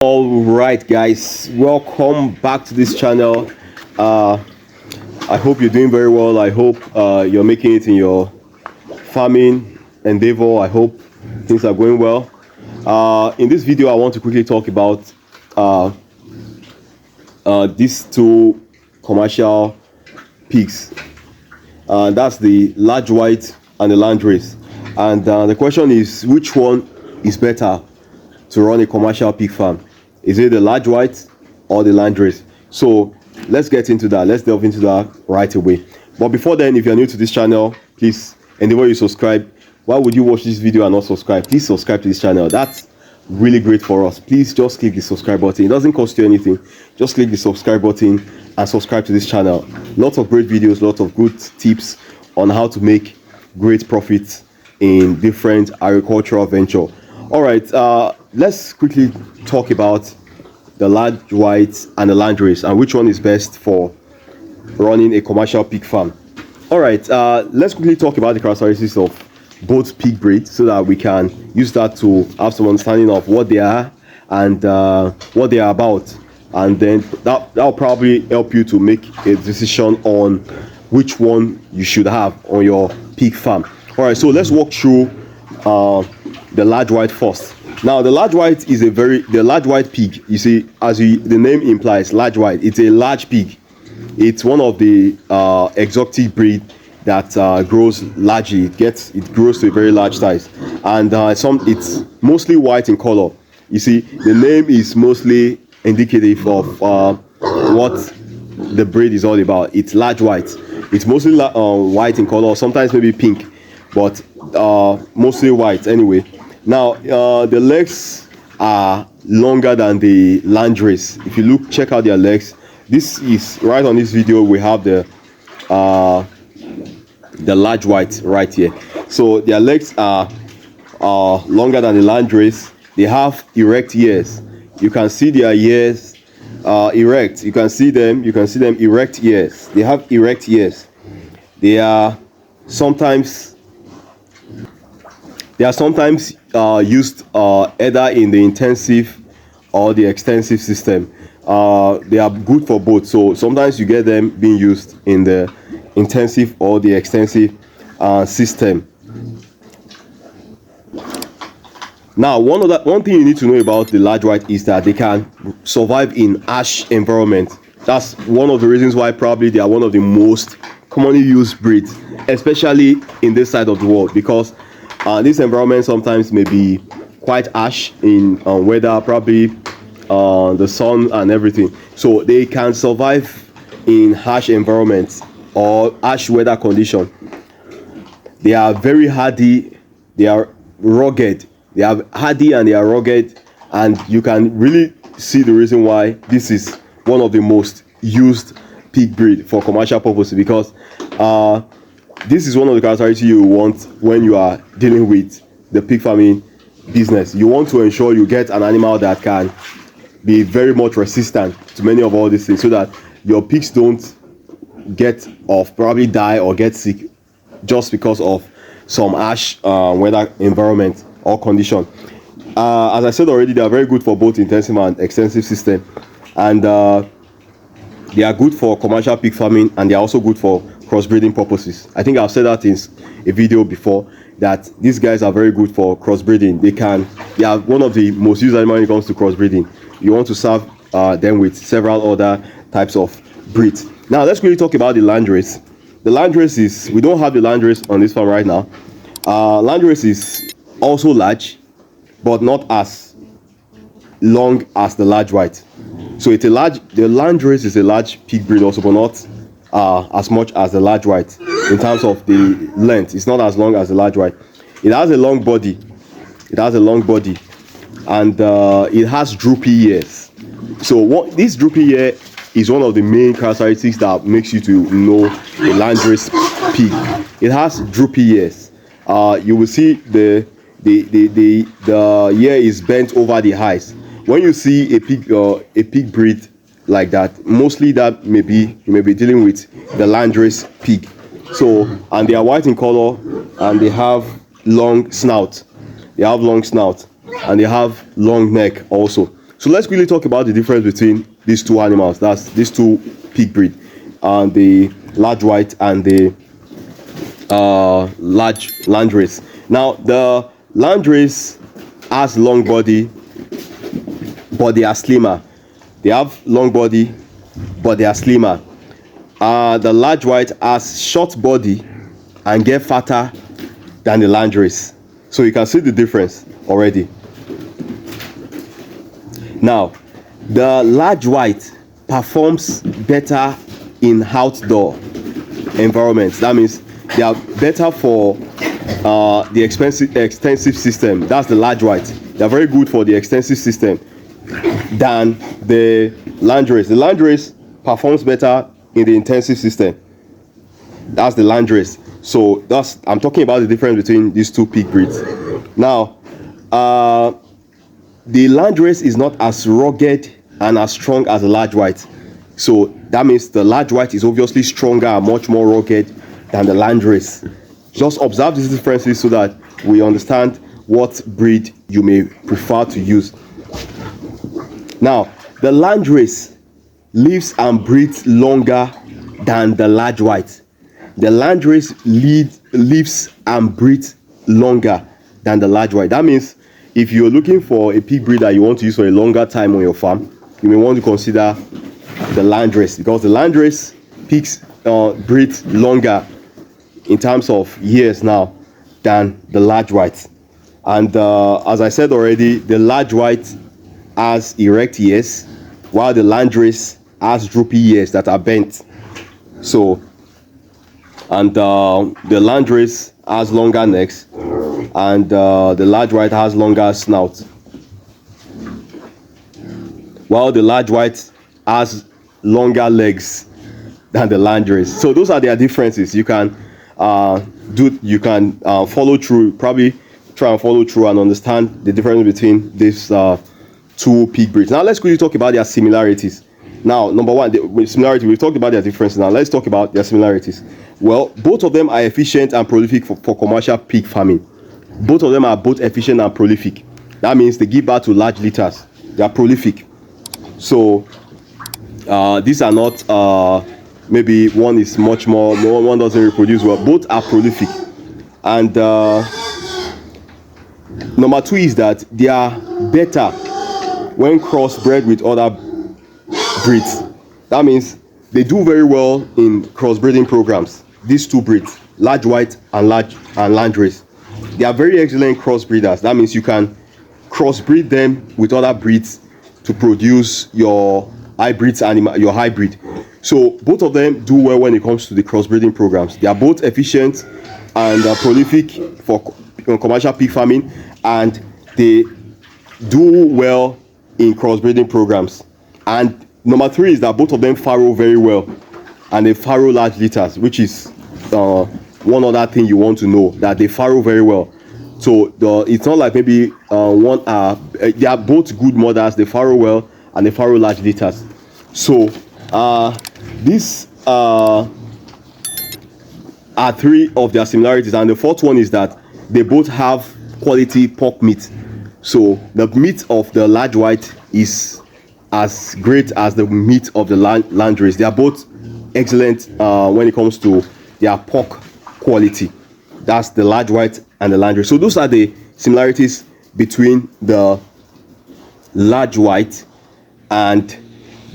All right, guys, welcome back to this channel. I hope you're doing very well. I hope you're making it in your farming endeavor. I hope things are going well. In this video, I want to quickly talk about these two commercial pigs. That's the large white and the Landrace. And the question is, which one is better to run a commercial pig farm? Is it the large white or the Landrace? So let's get into that. Let's delve into that right away. But before then, if you're new to this channel, please endeavor you subscribe. Why would you watch this video and not subscribe? Please subscribe to this channel. That's really great for us. Please just click the subscribe button. It doesn't cost you anything. Just click the subscribe button and subscribe to this channel. Lots of great videos, lots of good tips on how to make great profits in different agricultural venture. All right, let's quickly talk about the large white and the Landrace and which one is best for running a commercial pig farm. All right, let's quickly talk about the characteristics of both pig breeds so that we can use that to have some understanding of what they are and what they are about, and then that'll probably help you to make a decision on which one you should have on your pig farm. All right, so let's walk through the large white first. Now, the large white is the large white pig. You see, the name implies, large white. It's a large pig. It's one of the exotic breed that grows largely. It grows to a very large size, and it's mostly white in color. You see, the name is mostly indicative of what the breed is all about. It's large white. It's mostly white in color, sometimes maybe pink, but mostly white anyway. Now, the legs are longer than the Landrace. If you check out their legs. This is right on this video. We have the large white right here. So their legs are longer than the Landrace. They have erect ears. You can see their ears erect. You can see them erect ears. They have erect ears. They are sometimes used either in the intensive or the extensive system. They are good for both. So sometimes you get them being used in the intensive or the extensive system. Now, one thing you need to know about the large white is that they can survive in harsh environment. That's one of the reasons why probably they are one of the most commonly used breeds, especially in this side of the world, because this environment sometimes may be quite harsh in weather, probably the sun and everything. So they can survive in harsh environments or harsh weather condition. They are very hardy. They are rugged. They are hardy and they are rugged, and you can really see the reason why this is one of the most used pig breed for commercial purposes, because this is one of the characteristics you want when you are dealing with the pig farming business. You want to ensure you get an animal that can be very much resistant to many of all these things, so that your pigs don't probably die or get sick just because of some harsh weather environment or condition. As I said already, they are very good for both intensive and extensive system, and they are good for commercial pig farming, and they are also good for crossbreeding purposes. I think I've said that in a video before, that these guys are very good for crossbreeding. They are one of the most used animals when it comes to crossbreeding. You want to serve them with several other types of breeds. Now, let's really talk about the Landrace. The Landrace we don't have the Landrace on this farm right now. Landrace is also large, but not as long as the large white. So the Landrace is a large pig breed also, but not as much as the large white in terms of the length. It's not as long as the large white. It has a long body. And it has droopy ears. So this droopy ear is one of the main characteristics that makes you to know a Landrace pig. It has droopy ears. You will see the ear is bent over the eyes. When you see a pig breed like that, mostly that you may be dealing with the Landrace pig. So, and they are white in color, and they have long snout. And they have long neck also. So let's quickly talk about the difference between these two animals. That's these two pig breed, and the large white and the large Landrace. Now the Landrace has long body, but they are slimmer. They have long body, but they are slimmer. The large white has short body and get fatter than the Landrace. So you can see the difference already. Now, the large white performs better in outdoor environments. That means they are better for the extensive system. That's the large white. They are very good for the extensive system than the Landrace. The Landrace performs better in the intensive system. That's the Landrace. So I'm talking about the difference between these two pig breeds. Now, the Landrace is not as rugged and as strong as the large white. So that means the large white is obviously stronger and much more rugged than the Landrace. Just observe these differences so that we understand what breed you may prefer to use. Now, the Landrace lives and breathes longer than the large white. The Landrace lives and breathes longer than the large white. That means if you're looking for a pig breed that you want to use for a longer time on your farm, you may want to consider the Landrace, because the Landrace pigs breed longer in terms of years now than the large white. And as I said already, the large white has erect ears, while the Landrace has droopy ears that are bent. So, and the Landrace has longer necks, and the large white has longer snout, while the large white has longer legs than the Landrace. So those are their differences. You can follow through, probably try and follow through and understand the difference between these two pig breeds. Now let's quickly talk about their similarities. Now, number one, the similarity, we've talked about their differences. Now let's talk about their similarities. Well, both of them are efficient and prolific for commercial pig farming. Both of them are both efficient and prolific. That means they give birth to large litters. They are prolific. So these are not maybe one is much more, one doesn't reproduce well. Both are prolific. And number two is that they are better when crossbred with other breeds. That means they do very well in crossbreeding programs. These two breeds, large white and Landrace, they are very excellent crossbreeders. That means you can crossbreed them with other breeds to produce your hybrid animal, your hybrid. So both of them do well when it comes to the crossbreeding programs. They are both efficient and prolific for commercial pig farming, and they do well in crossbreeding programs. And number three is that both of them farrow very well, and they farrow large litters, which is one other thing you want to know, that they farrow very well. So it's not like maybe they are both good mothers. They farrow well and they farrow large litters. So these are three of their similarities, and the fourth one is that they both have quality pork meat. So the meat of the large white is as great as the meat of the Landrace. They are both excellent when it comes to their pork quality. That's the large white and the Landrace. So those are the similarities between the large white and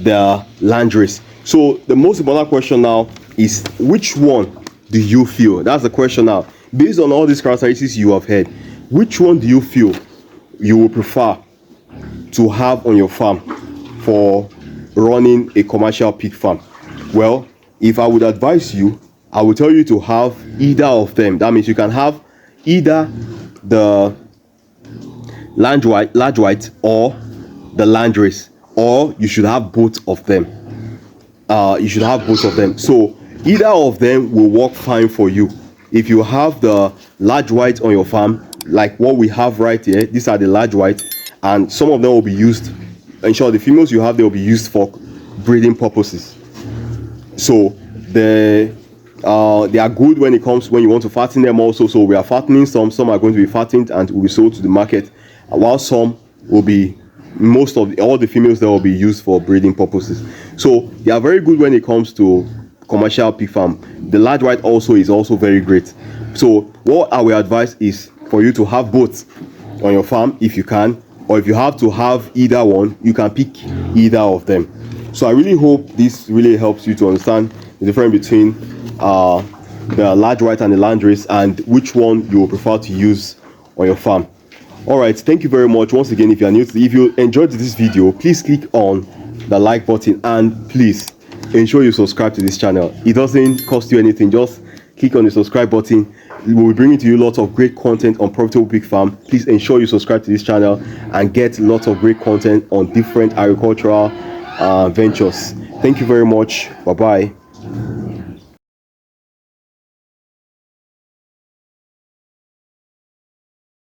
the Landrace. So the most important question now is, which one do you feel? That's the question now. Based on all these characteristics you have heard, which one do you feel you would prefer to have on your farm for running a commercial pig farm? Well, if I would advise you, I would tell you to have either of them. That means you can have either the large white or the Landrace, or you should have both of them. You should have both of them. So either of them will work fine for you. If you have the large white on your farm, like what we have right here, these are the large white, and some of them will be used, in short, the females you have, they will be used for breeding purposes. So they are good when you want to fatten them also. So we are fattening some are going to be fattened and will be sold to the market, while some will be most of all the females that will be used for breeding purposes. So they are very good when it comes to commercial pig farm. The large white also is also very great. So what I will advise is for you to have both on your farm if you can, or if you have to have either one, you can pick either of them. So I really hope this really helps you to understand the difference between the large white and the Landrace, and which one you will prefer to use on your farm. All right, thank you very much once again. If you enjoyed this video, please click on the like button, and please ensure you subscribe to this channel. It doesn't cost you anything. Just click on the subscribe button. We will be bringing to you lots of great content on profitable pig farm. Please ensure you subscribe to this channel and get lots of great content on different agricultural ventures. Thank you very much. Bye bye.